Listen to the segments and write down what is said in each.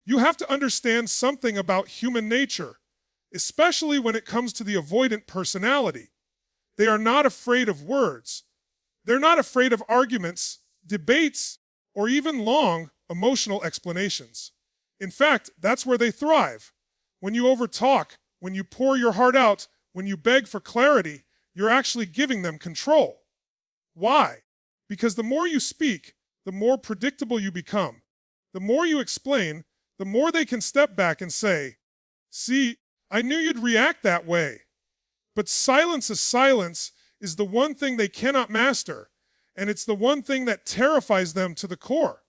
You have to understand something about human nature, especially when it comes to the avoidant personality. They are not afraid of words. They're not afraid of arguments, debates, or even long, emotional explanations. In fact, that's where they thrive. When you overtalk, when you pour your heart out, when you beg for clarity, you're actually giving them control. Why? Because the more you speak, the more predictable you become. The more you explain, the more they can step back and say, "See, I knew you'd react that way." But silence is the one thing they cannot master, and it's the one thing that terrifies them to the core.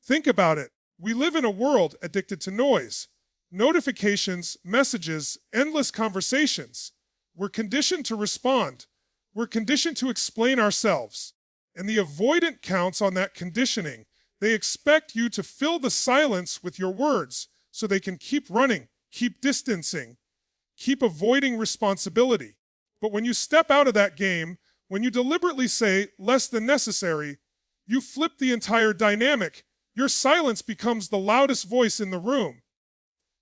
Think about it. We live in a world addicted to noise. Notifications, messages, endless conversations. We're conditioned to respond. We're conditioned to explain ourselves. And the avoidant counts on that conditioning. They expect you to fill the silence with your words so they can keep running, keep distancing, keep avoiding responsibility. But when you step out of that game, when you deliberately say less than necessary, you flip the entire dynamic. Your silence becomes the loudest voice in the room.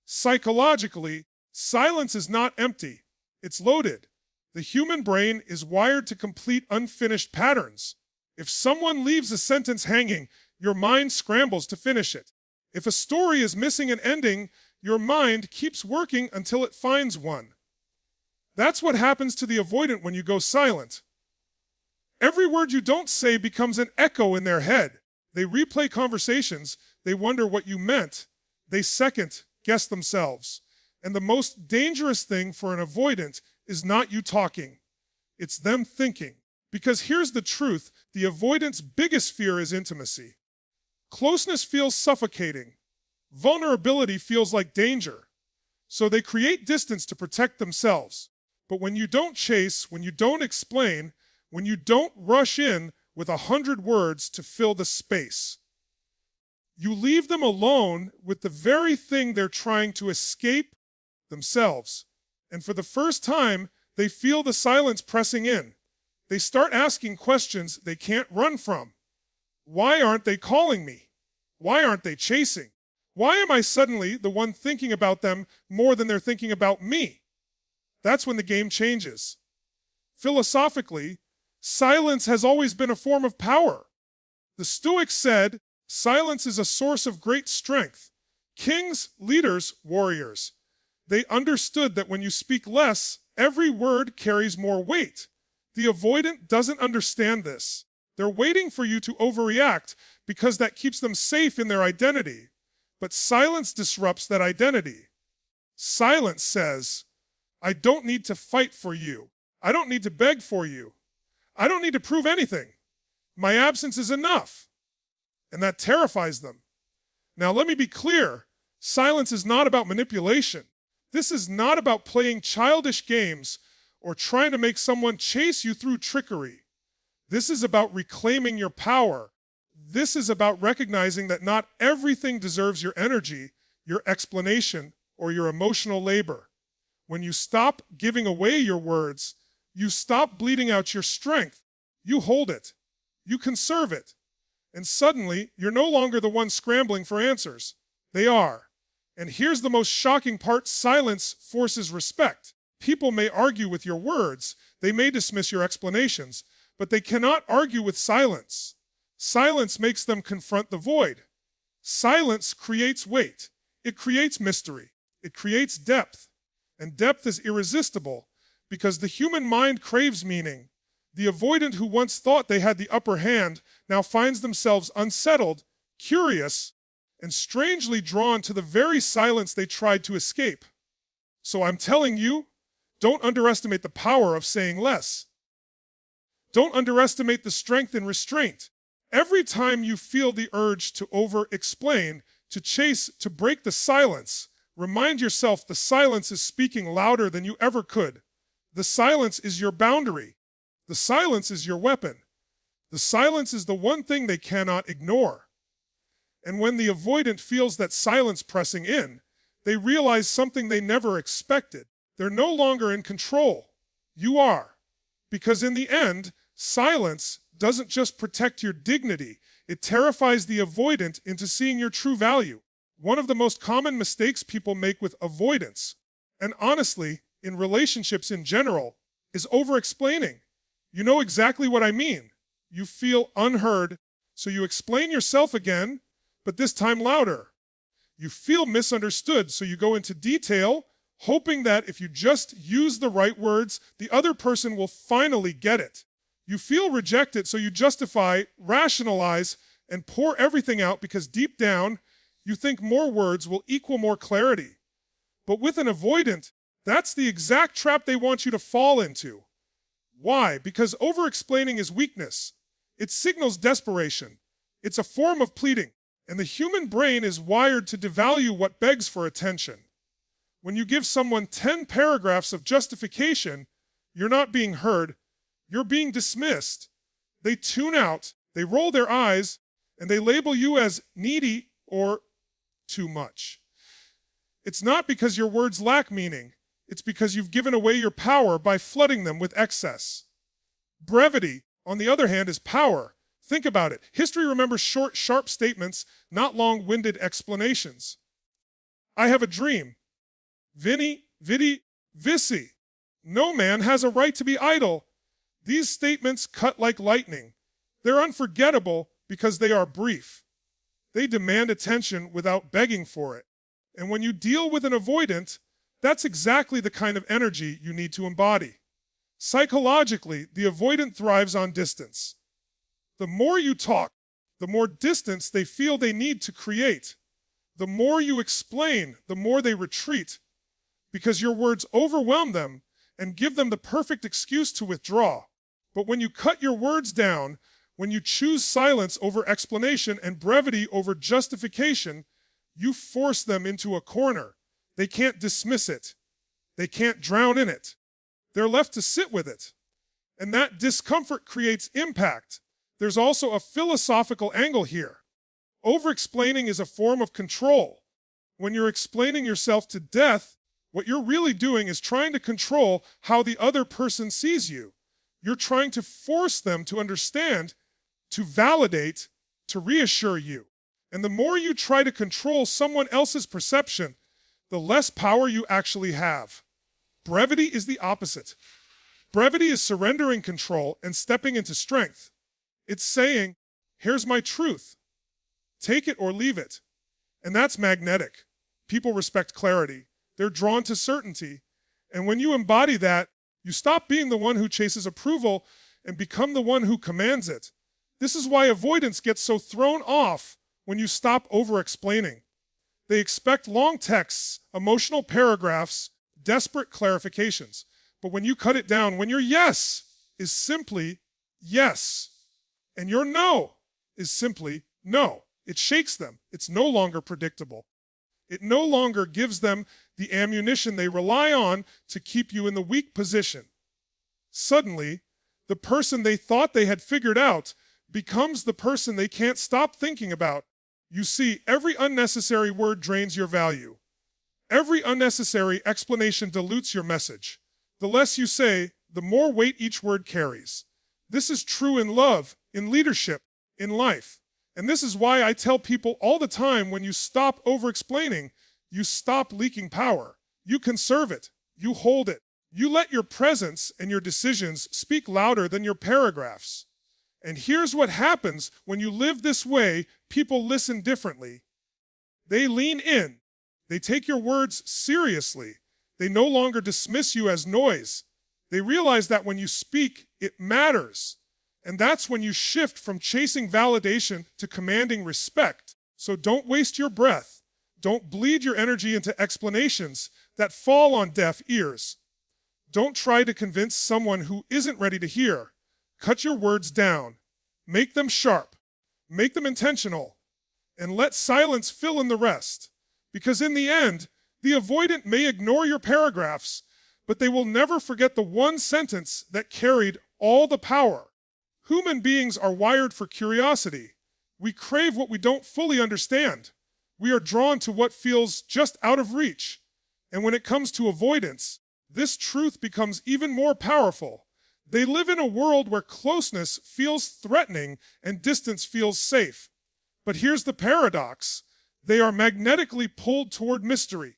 Psychologically, silence is not empty. It's loaded. The human brain is wired to complete unfinished patterns. If someone leaves a sentence hanging, your mind scrambles to finish it. If a story is missing an ending, your mind keeps working until it finds one. That's what happens to the avoidant when you go silent. Every word you don't say becomes an echo in their head. They replay conversations, they wonder what you meant, they second guess themselves. And the most dangerous thing for an avoidant is not you talking, it's them thinking. Because here's the truth, the avoidant's biggest fear is intimacy. Closeness feels suffocating. Vulnerability feels like danger. So they create distance to protect themselves. But when you don't chase, when you don't explain, when you don't rush in with 100 words to fill the space, you leave them alone with the very thing they're trying to escape, themselves. And for the first time, they feel the silence pressing in. They start asking questions they can't run from. Why aren't they calling me? Why aren't they chasing? Why am I suddenly the one thinking about them more than they're thinking about me? That's when the game changes. Philosophically, silence has always been a form of power. The Stoics said, silence is a source of great strength. Kings, leaders, warriors. They understood that when you speak less, every word carries more weight. The avoidant doesn't understand this. They're waiting for you to overreact because that keeps them safe in their identity. But silence disrupts that identity. Silence says, I don't need to fight for you. I don't need to beg for you. I don't need to prove anything. My absence is enough. And that terrifies them. Now, let me be clear. Silence is not about manipulation. This is not about playing childish games or trying to make someone chase you through trickery. This is about reclaiming your power. This is about recognizing that not everything deserves your energy, your explanation, or your emotional labor. When you stop giving away your words, you stop bleeding out your strength. You hold it. You conserve it. And suddenly, you're no longer the one scrambling for answers. They are. And here's the most shocking part, silence forces respect. People may argue with your words, they may dismiss your explanations, but they cannot argue with silence. Silence makes them confront the void. Silence creates weight. It creates mystery. It creates depth. And depth is irresistible because the human mind craves meaning. The avoidant who once thought they had the upper hand now finds themselves unsettled, curious, and strangely drawn to the very silence they tried to escape. So I'm telling you, don't underestimate the power of saying less. Don't underestimate the strength in restraint. Every time you feel the urge to over-explain, to chase, to break the silence, remind yourself the silence is speaking louder than you ever could. The silence is your boundary. The silence is your weapon. The silence is the one thing they cannot ignore. And when the avoidant feels that silence pressing in, they realize something they never expected. They're no longer in control. You are. Because in the end, silence doesn't just protect your dignity, it terrifies the avoidant into seeing your true value. One of the most common mistakes people make with avoidance, and honestly, in relationships in general, is over-explaining. You know exactly what I mean. You feel unheard, so you explain yourself again, but this time louder. You feel misunderstood, so you go into detail, hoping that if you just use the right words, the other person will finally get it. You feel rejected, so you justify, rationalize, and pour everything out because deep down, you think more words will equal more clarity. But with an avoidant, that's the exact trap they want you to fall into. Why? Because over-explaining is weakness. It signals desperation. It's a form of pleading. And the human brain is wired to devalue what begs for attention. When you give someone 10 paragraphs of justification, you're not being heard, you're being dismissed. They tune out, they roll their eyes, and they label you as needy or too much. It's not because your words lack meaning. It's because you've given away your power by flooding them with excess. Brevity, on the other hand, is power. Think about it. History remembers short, sharp statements, not long-winded explanations. I have a dream. Vini, vidi, vici. No man has a right to be idle. These statements cut like lightning. They're unforgettable because they are brief. They demand attention without begging for it. And when you deal with an avoidant, that's exactly the kind of energy you need to embody. Psychologically, the avoidant thrives on distance. The more you talk, the more distance they feel they need to create. The more you explain, the more they retreat, because your words overwhelm them and give them the perfect excuse to withdraw. But when you cut your words down, when you choose silence over explanation and brevity over justification, you force them into a corner. They can't dismiss it. They can't drown in it. They're left to sit with it. And that discomfort creates impact. There's also a philosophical angle here. Over-explaining is a form of control. When you're explaining yourself to death, what you're really doing is trying to control how the other person sees you. You're trying to force them to understand, to validate, to reassure you. And the more you try to control someone else's perception, the less power you actually have. Brevity is the opposite. Brevity is surrendering control and stepping into strength. It's saying, here's my truth. Take it or leave it. And that's magnetic. People respect clarity. They're drawn to certainty. And when you embody that, you stop being the one who chases approval and become the one who commands it. This is why avoidance gets so thrown off when you stop over-explaining. They expect long texts, emotional paragraphs, desperate clarifications. But when you cut it down, when your yes is simply yes, and your no is simply no, it shakes them. It's no longer predictable. It no longer gives them the ammunition they rely on to keep you in the weak position. Suddenly, the person they thought they had figured out becomes the person they can't stop thinking about. You see, every unnecessary word drains your value. Every unnecessary explanation dilutes your message. The less you say, the more weight each word carries. This is true in love, in leadership, in life. And this is why I tell people all the time, when you stop over-explaining, you stop leaking power. You conserve it. You hold it. You let your presence and your decisions speak louder than your paragraphs. And here's what happens when you live this way: people listen differently. They lean in. They take your words seriously. They no longer dismiss you as noise. They realize that when you speak, it matters. And that's when you shift from chasing validation to commanding respect. So don't waste your breath. Don't bleed your energy into explanations that fall on deaf ears. Don't try to convince someone who isn't ready to hear. Cut your words down. Make them sharp. Make them intentional. And let silence fill in the rest. Because in the end, the avoidant may ignore your paragraphs, but they will never forget the one sentence that carried all the power. Human beings are wired for curiosity. We crave what we don't fully understand. We are drawn to what feels just out of reach. And when it comes to avoidance, this truth becomes even more powerful. They live in a world where closeness feels threatening and distance feels safe. But here's the paradox. They are magnetically pulled toward mystery.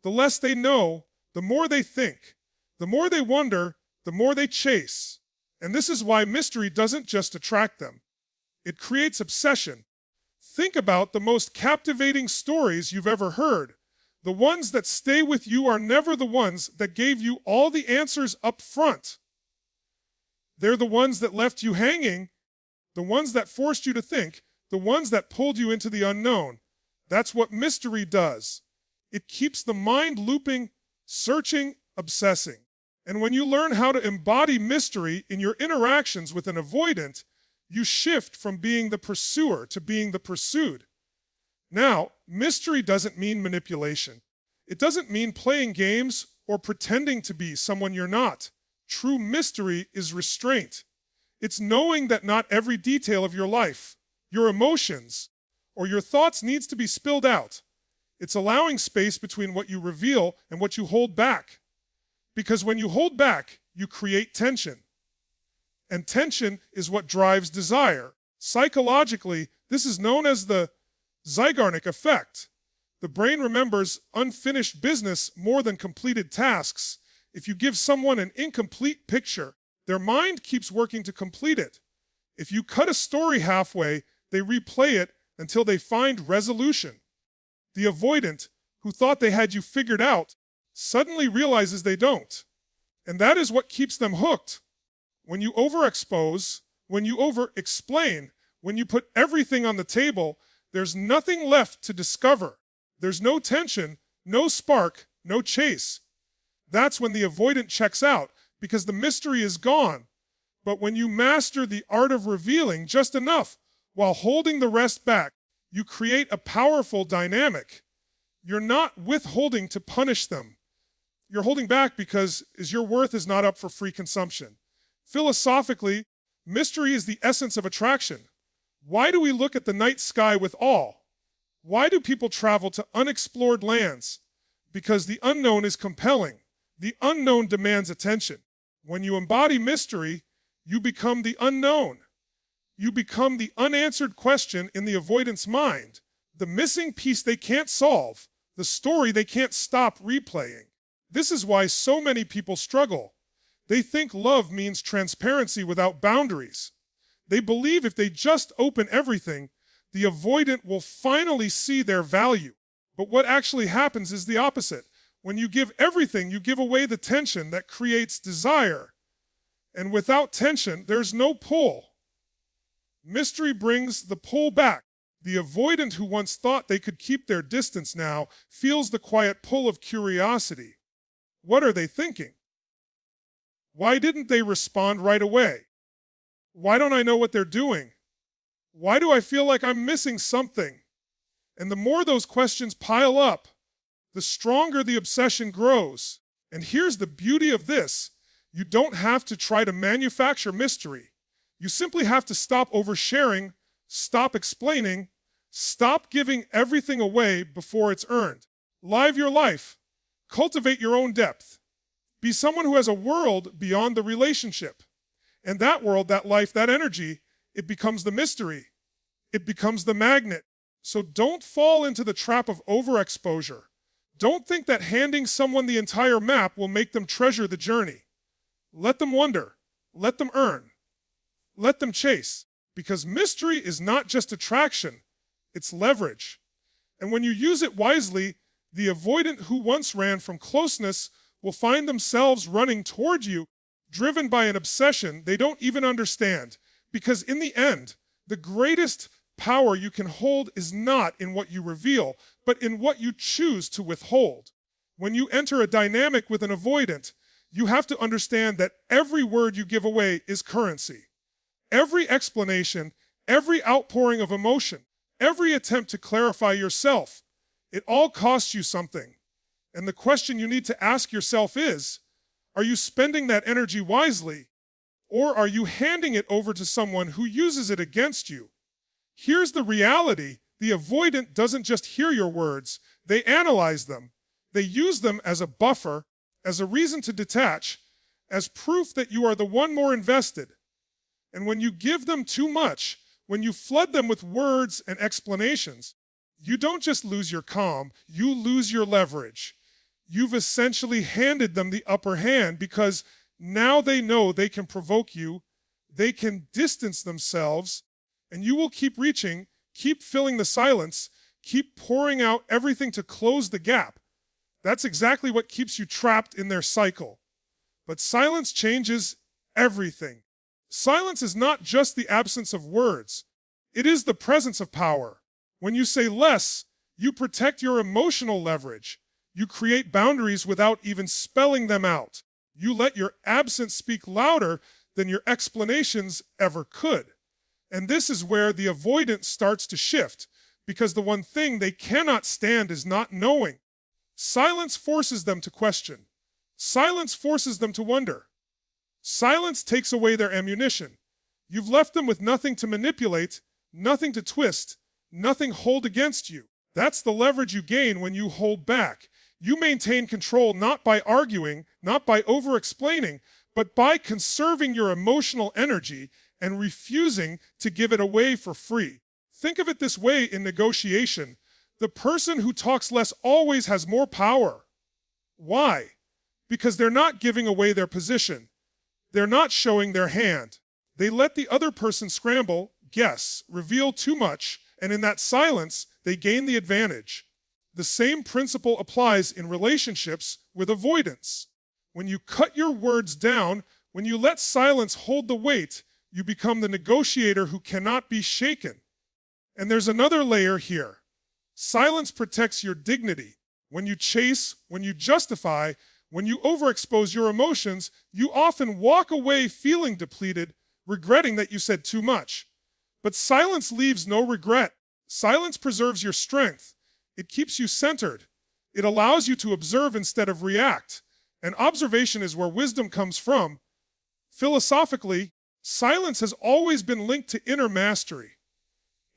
The less they know, the more they think. The more they wonder, the more they chase. And this is why mystery doesn't just attract them. It creates obsession. Think about the most captivating stories you've ever heard. The ones that stay with you are never the ones that gave you all the answers up front. They're the ones that left you hanging, the ones that forced you to think, the ones that pulled you into the unknown. That's what mystery does. It keeps the mind looping, searching, obsessing. And when you learn how to embody mystery in your interactions with an avoidant, you shift from being the pursuer to being the pursued. Now, mystery doesn't mean manipulation. It doesn't mean playing games or pretending to be someone you're not. True mystery is restraint. It's knowing that not every detail of your life, your emotions, or your thoughts needs to be spilled out. It's allowing space between what you reveal and what you hold back. Because when you hold back, you create tension. And tension is what drives desire. Psychologically, this is known as the Zeigarnik effect. The brain remembers unfinished business more than completed tasks. If you give someone an incomplete picture, their mind keeps working to complete it. If you cut a story halfway, they replay it until they find resolution. The avoidant, who thought they had you figured out, suddenly realizes they don't. And that is what keeps them hooked. When you overexpose, when you over-explain, when you put everything on the table, there's nothing left to discover. There's no tension, no spark, no chase. That's when the avoidant checks out, because the mystery is gone. But when you master the art of revealing just enough while holding the rest back, you create a powerful dynamic. You're not withholding to punish them. You're holding back because your worth is not up for free consumption. Philosophically, mystery is the essence of attraction. Why do we look at the night sky with awe? Why do people travel to unexplored lands? Because the unknown is compelling. The unknown demands attention. When you embody mystery, you become the unknown. You become the unanswered question in the avoidant's mind, the missing piece they can't solve, the story they can't stop replaying. This is why so many people struggle. They think love means transparency without boundaries. They believe if they just open everything, the avoidant will finally see their value. But what actually happens is the opposite. When you give everything, you give away the tension that creates desire. And without tension, there's no pull. Mystery brings the pull back. The avoidant who once thought they could keep their distance now feels the quiet pull of curiosity. What are they thinking? Why didn't they respond right away? Why don't I know what they're doing? Why do I feel like I'm missing something? And the more those questions pile up, the stronger the obsession grows. And here's the beauty of this. You don't have to try to manufacture mystery. You simply have to stop oversharing, stop explaining, stop giving everything away before it's earned. Live your life. Cultivate your own depth. Be someone who has a world beyond the relationship. And that world, that life, that energy, it becomes the mystery. It becomes the magnet. So don't fall into the trap of overexposure. Don't think that handing someone the entire map will make them treasure the journey. Let them wonder. Let them earn. Let them chase. Because mystery is not just attraction, it's leverage. And when you use it wisely, the avoidant who once ran from closeness will find themselves running toward you, driven by an obsession they don't even understand. Because in the end, the greatest power you can hold is not in what you reveal, but in what you choose to withhold. When you enter a dynamic with an avoidant, you have to understand that every word you give away is currency. Every explanation, every outpouring of emotion, every attempt to clarify yourself, it all costs you something. And the question you need to ask yourself is, are you spending that energy wisely, or are you handing it over to someone who uses it against you? Here's the reality. The avoidant doesn't just hear your words, they analyze them. They use them as a buffer, as a reason to detach, as proof that you are the one more invested. And when you give them too much, when you flood them with words and explanations, You don't just lose your calm, you lose your leverage. You've essentially handed them the upper hand because now they know they can provoke you, they can distance themselves, and you will keep reaching, keep filling the silence, keep pouring out everything to close the gap. That's exactly what keeps you trapped in their cycle. But silence changes everything. Silence is not just the absence of words. It is the presence of power. When you say less, you protect your emotional leverage. You create boundaries without even spelling them out. You let your absence speak louder than your explanations ever could. And this is where the avoidant starts to shift, because the one thing they cannot stand is not knowing. Silence forces them to question. Silence forces them to wonder. Silence takes away their ammunition. You've left them with nothing to manipulate, nothing to twist, nothing hold against you. That's the leverage you gain when you hold back. You maintain control not by arguing, not by over-explaining, but by conserving your emotional energy and refusing to give it away for free. Think of it this way in negotiation. The person who talks less always has more power. Why? Because they're not giving away their position. They're not showing their hand. They let the other person scramble, guess, reveal too much, and in that silence, they gain the advantage. The same principle applies in relationships with avoidance. When you cut your words down, when you let silence hold the weight, you become the negotiator who cannot be shaken. And there's another layer here. Silence protects your dignity. When you chase, when you justify, when you overexpose your emotions, you often walk away feeling depleted, regretting that you said too much. But silence leaves no regret. Silence preserves your strength. It keeps you centered. It allows you to observe instead of react. And observation is where wisdom comes from. Philosophically, silence has always been linked to inner mastery.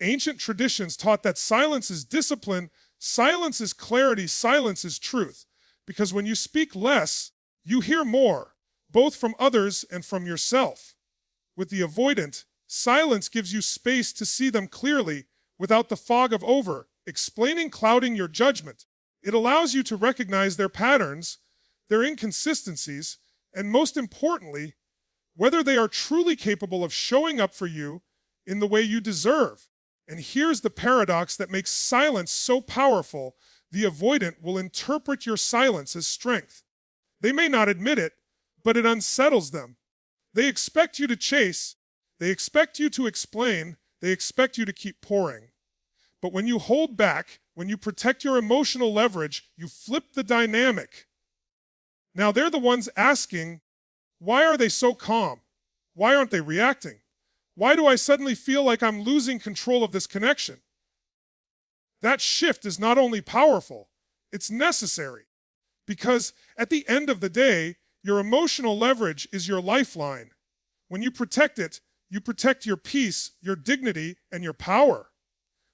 Ancient traditions taught that silence is discipline, silence is clarity, silence is truth. Because when you speak less, you hear more, both from others and from yourself. With the avoidant, silence gives you space to see them clearly without the fog of over-explaining clouding your judgment. It allows you to recognize their patterns, their inconsistencies, and most importantly, whether they are truly capable of showing up for you in the way you deserve. And here's the paradox that makes silence so powerful. The avoidant will interpret your silence as strength. They may not admit it, but it unsettles them. They expect you to chase, they expect you to explain, they expect you to keep pouring. But when you hold back, when you protect your emotional leverage, you flip the dynamic. Now they're the ones asking, why are they so calm? Why aren't they reacting? Why do I suddenly feel like I'm losing control of this connection? That shift is not only powerful, it's necessary. Because at the end of the day, your emotional leverage is your lifeline. When you protect it, you protect your peace, your dignity, and your power.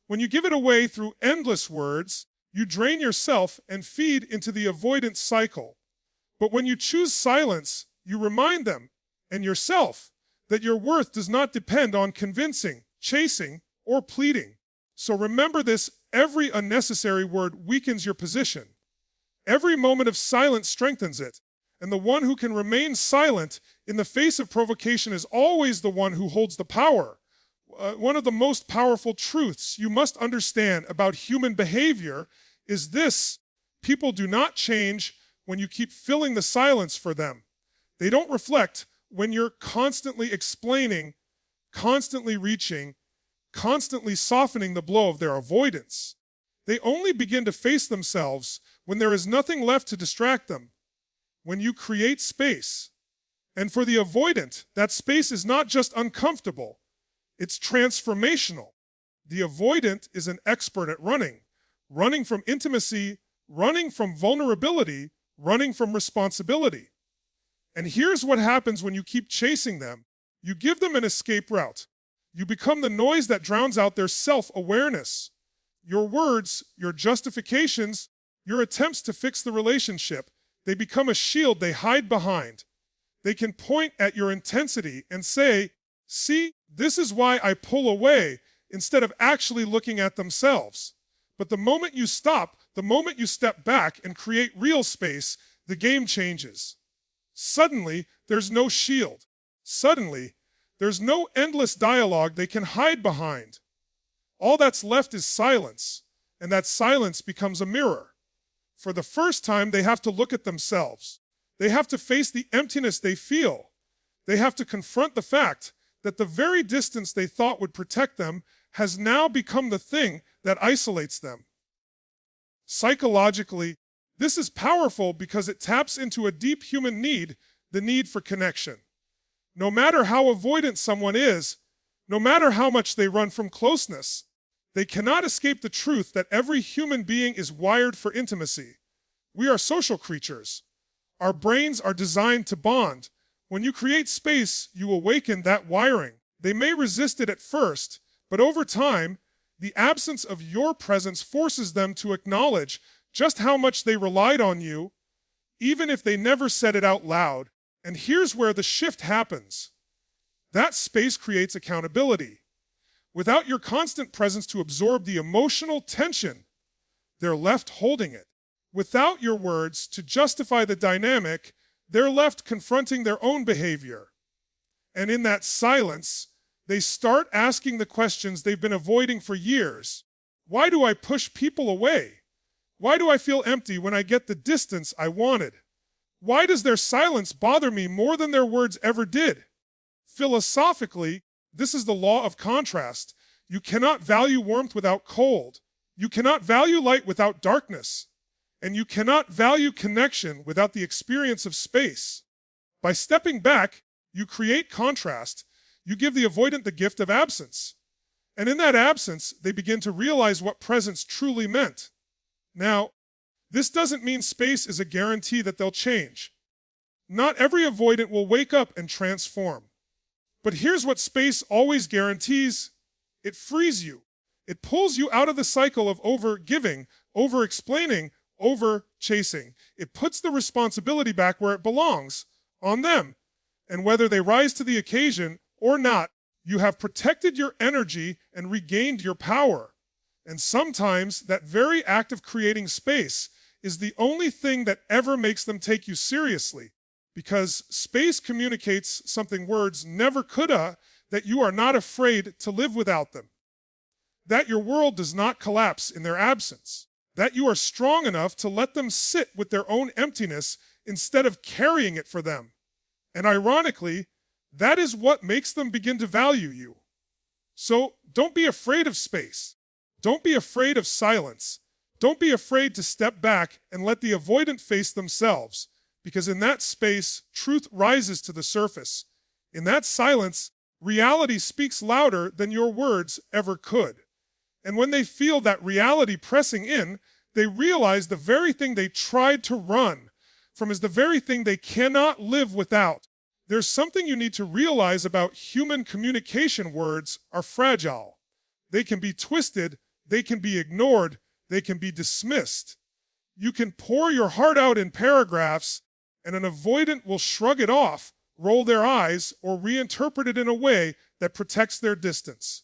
When you give it away through endless words, you drain yourself and feed into the avoidance cycle. But when you choose silence, you remind them, and yourself, that your worth does not depend on convincing, chasing, or pleading. So remember this, every unnecessary word weakens your position. Every moment of silence strengthens it. And the one who can remain silent in the face of provocation is always the one who holds the power. One of the most powerful truths you must understand about human behavior is this: people do not change when you keep filling the silence for them. They don't reflect when you're constantly explaining, constantly reaching, constantly softening the blow of their avoidance. They only begin to face themselves when there is nothing left to distract them, when you create space. And for the avoidant, that space is not just uncomfortable, it's transformational. The avoidant is an expert at running from intimacy, running from vulnerability, running from responsibility. And here's what happens when you keep chasing them. You give them an escape route. You become the noise that drowns out their self-awareness. Your words, your justifications, your attempts to fix the relationship, they become a shield they hide behind. They can point at your intensity and say, "See, this is why I pull away," instead of actually looking at themselves. But the moment you stop, the moment you step back and create real space, the game changes. Suddenly, there's no shield. Suddenly, there's no endless dialogue they can hide behind. All that's left is silence, and that silence becomes a mirror. For the first time, they have to look at themselves. They have to face the emptiness they feel. They have to confront the fact that the very distance they thought would protect them has now become the thing that isolates them. Psychologically, this is powerful because it taps into a deep human need, the need for connection. No matter how avoidant someone is, no matter how much they run from closeness, they cannot escape the truth that every human being is wired for intimacy. We are social creatures. Our brains are designed to bond. When you create space, you awaken that wiring. They may resist it at first, but over time, the absence of your presence forces them to acknowledge just how much they relied on you, even if they never said it out loud. And here's where the shift happens. That space creates accountability. Without your constant presence to absorb the emotional tension, they're left holding it. Without your words to justify the dynamic, they're left confronting their own behavior. And in that silence, they start asking the questions they've been avoiding for years. Why do I push people away? Why do I feel empty when I get the distance I wanted? Why does their silence bother me more than their words ever did? Philosophically, this is the law of contrast. You cannot value warmth without cold. You cannot value light without darkness. And you cannot value connection without the experience of space. By stepping back, you create contrast. You give the avoidant the gift of absence. And in that absence, they begin to realize what presence truly meant. Now, this doesn't mean space is a guarantee that they'll change. Not every avoidant will wake up and transform. But here's what space always guarantees. It frees you. It pulls you out of the cycle of over-giving, over-explaining, over-chasing. It puts the responsibility back where it belongs, on them. And whether they rise to the occasion or not, you have protected your energy and regained your power. And sometimes that very act of creating space is the only thing that ever makes them take you seriously. Because space communicates something words never could, that you are not afraid to live without them. That your world does not collapse in their absence. That you are strong enough to let them sit with their own emptiness instead of carrying it for them. And ironically, that is what makes them begin to value you. So don't be afraid of space. Don't be afraid of silence. Don't be afraid to step back and let the avoidant face themselves, because in that space, truth rises to the surface. In that silence, reality speaks louder than your words ever could. And when they feel that reality pressing in, they realize the very thing they tried to run from is the very thing they cannot live without. There's something you need to realize about human communication. Words are fragile. They can be twisted, they can be ignored, they can be dismissed. You can pour your heart out in paragraphs, and an avoidant will shrug it off, roll their eyes, or reinterpret it in a way that protects their distance.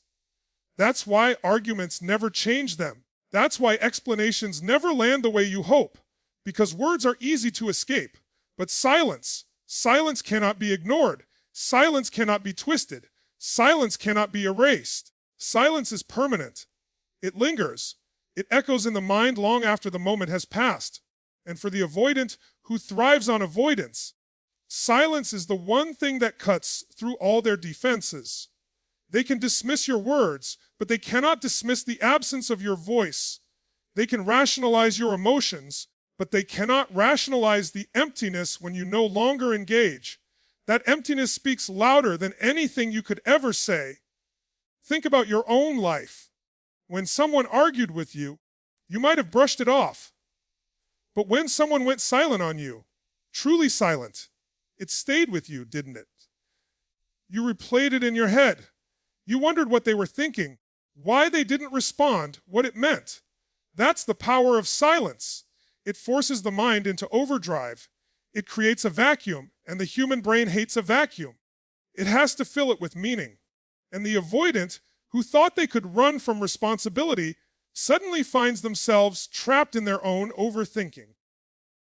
That's why arguments never change them. That's why explanations never land the way you hope, because words are easy to escape. But silence cannot be ignored. Silence cannot be twisted. Silence cannot be erased. Silence is permanent. It lingers. It echoes in the mind long after the moment has passed. And for the avoidant who thrives on avoidance, silence is the one thing that cuts through all their defenses. They can dismiss your words, but they cannot dismiss the absence of your voice. They can rationalize your emotions, but they cannot rationalize the emptiness when you no longer engage. That emptiness speaks louder than anything you could ever say. Think about your own life. When someone argued with you, you might have brushed it off. But when someone went silent on you, truly silent, it stayed with you, didn't it? You replayed it in your head. You wondered what they were thinking, why they didn't respond, what it meant. That's the power of silence. It forces the mind into overdrive. It creates a vacuum, and the human brain hates a vacuum. It has to fill it with meaning. And the avoidant, who thought they could run from responsibility, suddenly finds themselves trapped in their own overthinking.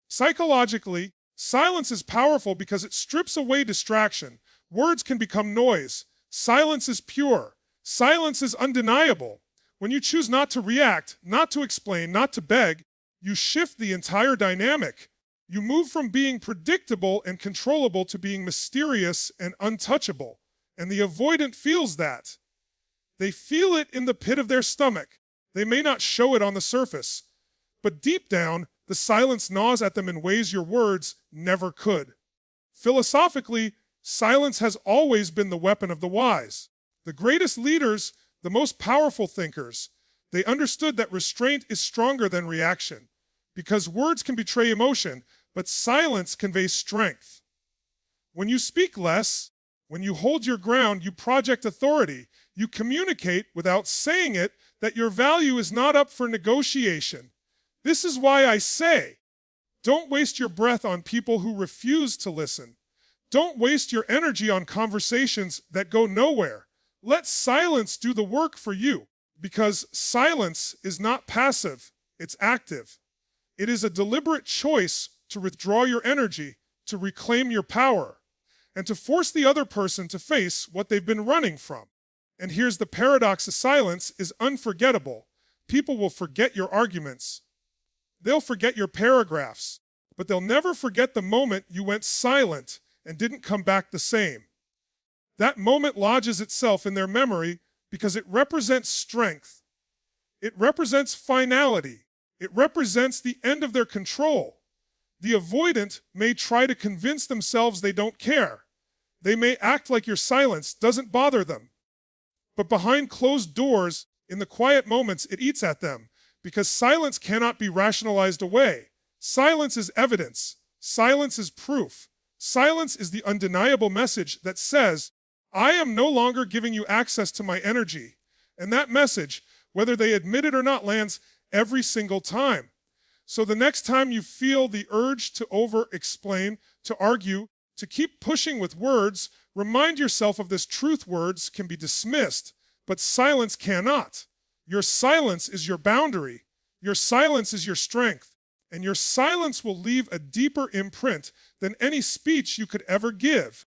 Psychologically, silence is powerful because it strips away distraction. Words can become noise. Silence is pure. Silence is undeniable. When you choose not to react, not to explain, not to beg, you shift the entire dynamic. You move from being predictable and controllable to being mysterious and untouchable. And the avoidant feels that. They feel it in the pit of their stomach. They may not show it on the surface, but deep down, the silence gnaws at them in ways your words never could. Philosophically, silence has always been the weapon of the wise. The greatest leaders, the most powerful thinkers, they understood that restraint is stronger than reaction, because words can betray emotion, but silence conveys strength. When you speak less, when you hold your ground, you project authority. You communicate without saying it that your value is not up for negotiation. This is why I say, don't waste your breath on people who refuse to listen. Don't waste your energy on conversations that go nowhere. Let silence do the work for you, because silence is not passive, it's active. It is a deliberate choice to withdraw your energy, to reclaim your power, and to force the other person to face what they've been running from. And here's the paradox of silence is unforgettable. People will forget your arguments. They'll forget your paragraphs, but they'll never forget the moment you went silent and didn't come back the same. That moment lodges itself in their memory because it represents strength. It represents finality. It represents the end of their control. The avoidant may try to convince themselves they don't care. They may act like your silence doesn't bother them. But behind closed doors, in the quiet moments, it eats at them, because silence cannot be rationalized away. Silence is evidence. Silence is proof. Silence is the undeniable message that says, I am no longer giving you access to my energy. And that message, whether they admit it or not, lands every single time. So the next time you feel the urge to over-explain, to argue, to keep pushing with words, remind yourself of this truth: words can be dismissed, but silence cannot. Your silence is your boundary. Your silence is your strength. And your silence will leave a deeper imprint than any speech you could ever give.